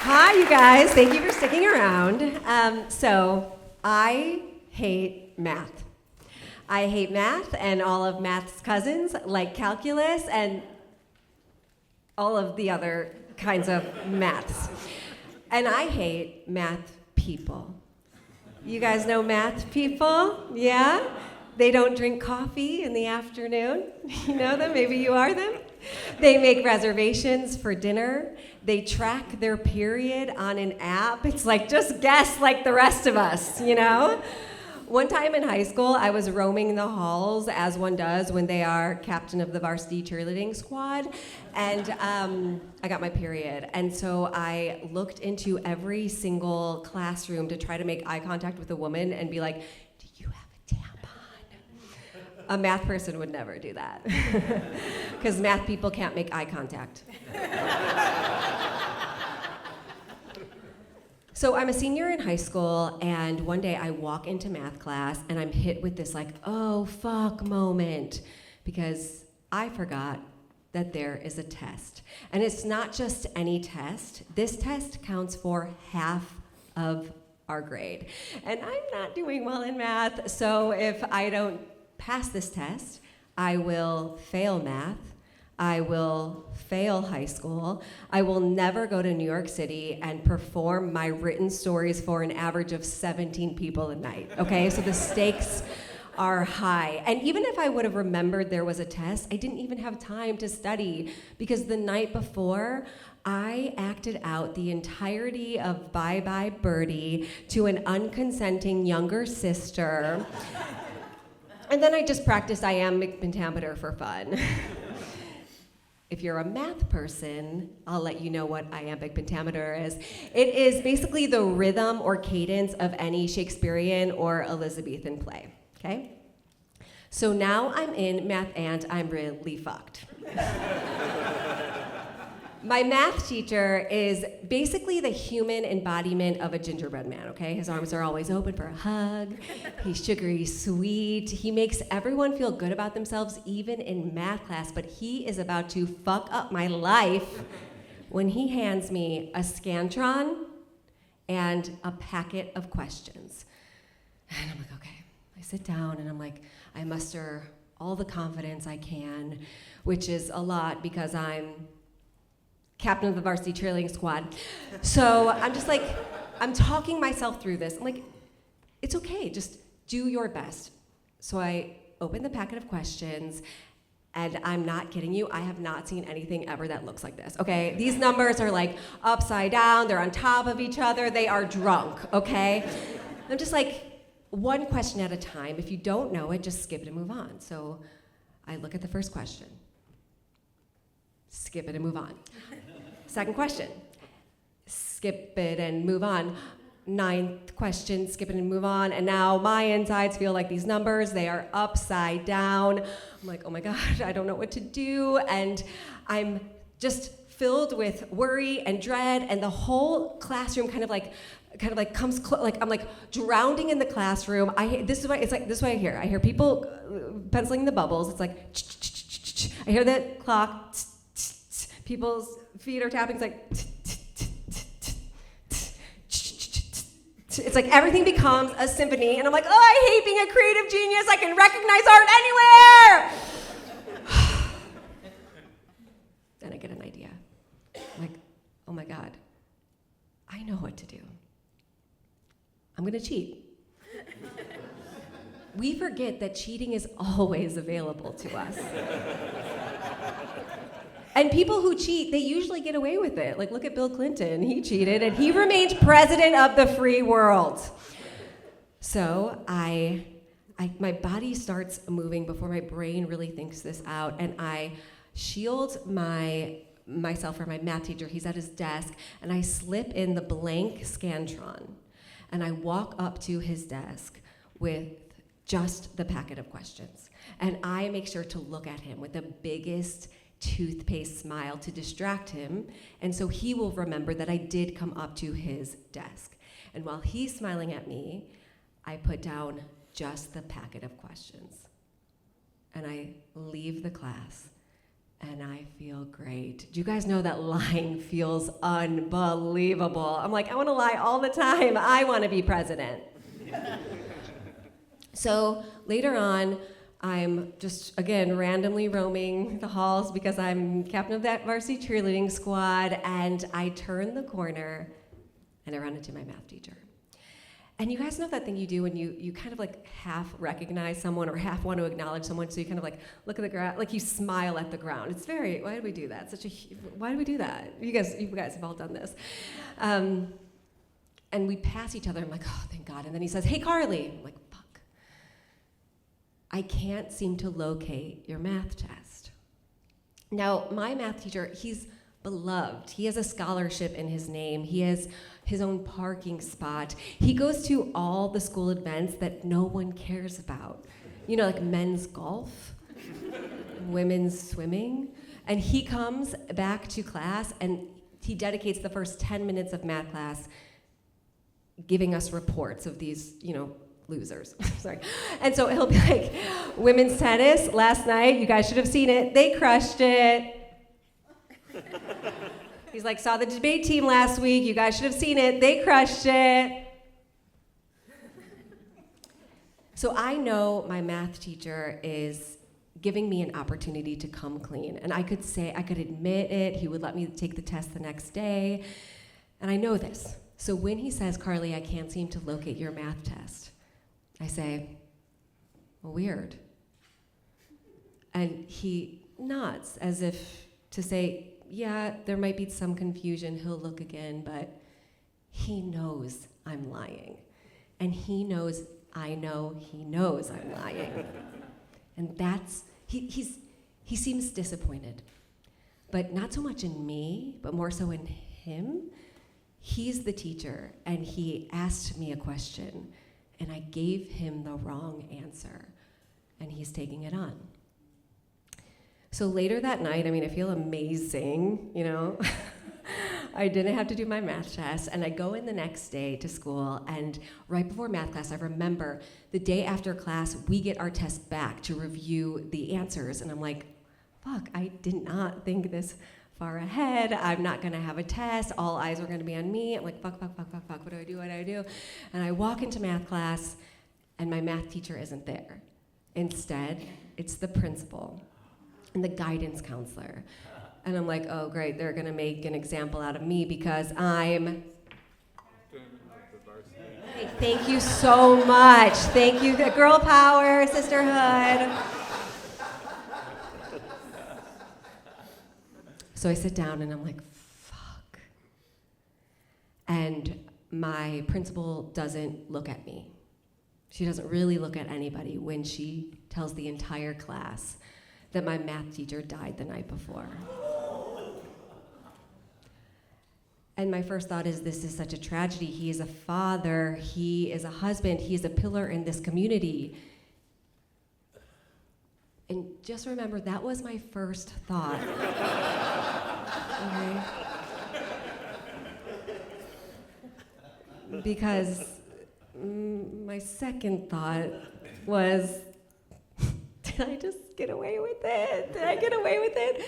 Hi, you guys. Thank you for sticking around. So I hate math. I hate math and all of math's cousins, like calculus and all of the other kinds of maths. And I hate math people. You guys know math people? Yeah? They don't drink coffee in the afternoon. You know them? Maybe you are them. They make reservations for dinner. They track their period on an app. It's like, just guess like the rest of us, you know? One time in high school, I was roaming the halls, as one does when they are captain of the varsity cheerleading squad, and I got my period. And so I looked into every single classroom to try to make eye contact with a woman and be like, do you have a tampon? A math person would never do that, because math people can't make eye contact. So I'm a senior in high school, and one day I walk into math class, and I'm hit with this like, oh, fuck moment, because I forgot that there is a test. And it's not just any test. This test counts for half of our grade. And I'm not doing well in math, so if I don't pass this test, I will fail math. I will fail high school. I will never go to New York City and perform my written stories for an average of 17 people a night, okay? So the stakes are high. And even if I would have remembered there was a test, I didn't even have time to study, because the night before, I acted out the entirety of Bye Bye Birdie to an unconsenting younger sister. And then I just practiced iambic pentameter for fun. If you're a math person, I'll let you know what iambic pentameter is. It is basically the rhythm or cadence of any Shakespearean or Elizabethan play, okay? So now I'm in math and I'm really fucked. My math teacher is basically the human embodiment of a gingerbread man, okay? His arms are always open for a hug. He's sugary sweet. He makes everyone feel good about themselves, even in math class, but he is about to fuck up my life when he hands me a Scantron and a packet of questions. And I'm like, okay. I sit down and I'm like, I muster all the confidence I can, which is a lot because I'm captain of the varsity cheerleading squad. So I'm just like, I'm talking myself through this. I'm like, it's okay, just do your best. So I open the packet of questions, and I'm not kidding you, I have not seen anything ever that looks like this, okay? These numbers are like upside down, they're on top of each other, they are drunk, okay? I'm just like, one question at a time. If you don't know it, just skip it and move on. So I look at the first question. Skip it and move on. Second question, skip it and move on. Ninth question, skip it and move on. And now my insides feel like these numbers, they are upside down. I'm like, oh my God, I don't know what to do. And I'm just filled with worry and dread, and the whole classroom kind of like comes like I'm like drowning in the classroom. This is what I hear. I hear people penciling the bubbles. It's like I hear the clock. People's feet are tapping. It's like it's like everything becomes a symphony, and I'm like, oh, I hate being a creative genius. I can recognize art anywhere. Then I get an idea. I'm like, oh my God, I know what to do. I'm gonna cheat. We forget that cheating is always available to us. And people who cheat, they usually get away with it. Like, look at Bill Clinton. He cheated, and he remained president of the free world. So my body starts moving before my brain really thinks this out, and I shield myself from my math teacher. He's at his desk, and I slip in the blank Scantron, and I walk up to his desk with just the packet of questions. And I make sure to look at him with the biggest toothpaste smile to distract him, and so he will remember that I did come up to his desk. And while he's smiling at me, I put down just the packet of questions. And I leave the class, and I feel great. Do you guys know that lying feels unbelievable? I'm like, I want to lie all the time. I want to be president. So later on, I'm just, again, randomly roaming the halls because I'm captain of that varsity cheerleading squad, and I turn the corner and I run into my math teacher. And you guys know that thing you do when you kind of like half recognize someone or half want to acknowledge someone, so you kind of like look at the ground, like you smile at the ground. It's very, why do we do that? Why do we do that? You guys have all done this. And we pass each other, I'm like, oh, thank God. And then he says, hey, Carly. I'm like, fuck. I can't seem to locate your math test. Now, my math teacher, he's beloved. He has a scholarship in his name. He has his own parking spot. He goes to all the school events that no one cares about. You know, like men's golf, women's swimming. And he comes back to class and he dedicates the first 10 minutes of math class giving us reports of these, losers. Sorry. And so he'll be like, women's tennis, last night, you guys should have seen it. They crushed it. He's like, saw the debate team last week. You guys should have seen it. They crushed it. So I know my math teacher is giving me an opportunity to come clean. And I could admit it. He would let me take the test the next day. And I know this. So when he says, Carly, I can't seem to locate your math test, I say, well, weird. And he nods as if to say, yeah, there might be some confusion. He'll look again, but he knows I'm lying. And he knows I know he knows I'm lying. And he seems disappointed. But not so much in me, but more so in him. He's the teacher, and he asked me a question, and I gave him the wrong answer, and he's taking it on. So later that night, I feel amazing, I didn't have to do my math test, and I go in the next day to school, and right before math class, I remember the day after class, we get our test back to review the answers, and I'm like, fuck, I did not think this far ahead. I'm not gonna have a test. All eyes are gonna be on me. I'm like, fuck, what do I do? And I walk into math class, and my math teacher isn't there. Instead, it's the principal and the guidance counselor. And I'm like, oh great, they're gonna make an example out of me because I'm... Hey, thank you so much. Thank you, girl power, sisterhood. So I sit down and I'm like, fuck. And my principal doesn't look at me. She doesn't really look at anybody when she tells the entire class that my math teacher died the night before. And my first thought is, this is such a tragedy. He is a father, he is a husband, he is a pillar in this community. And just remember, that was my first thought. Okay? Because my second thought was, did I just get away with it? Did I get away with it?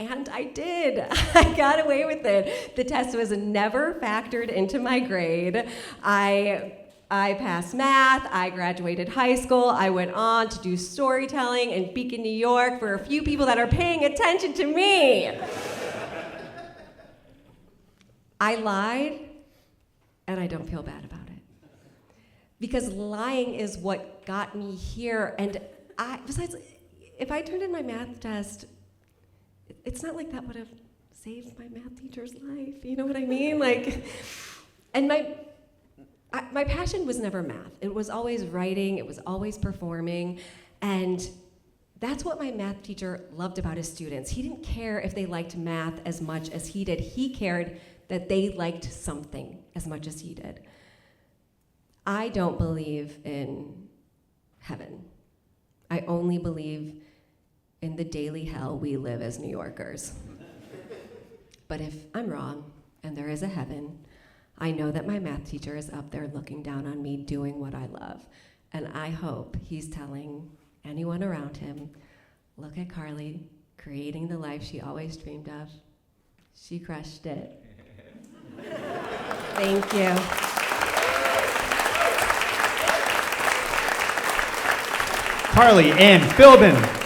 And I did. I got away with it. The test was never factored into my grade. I passed math, I graduated high school, I went on to do storytelling in Beacon, New York for a few people that are paying attention to me. I lied, and I don't feel bad about it. Because lying is what got me here, and besides, if I turned in my math test, it's not like that would have saved my math teacher's life, you know what I mean? And my passion was never math. It was always writing, it was always performing, and that's what my math teacher loved about his students. He didn't care if they liked math as much as he did. He cared that they liked something as much as he did. I don't believe in heaven. I only believe in the daily hell we live as New Yorkers. But if I'm wrong, and there is a heaven, I know that my math teacher is up there looking down on me doing what I love. And I hope he's telling anyone around him, look at Carly creating the life she always dreamed of. She crushed it. Thank you. Carly and Filbin.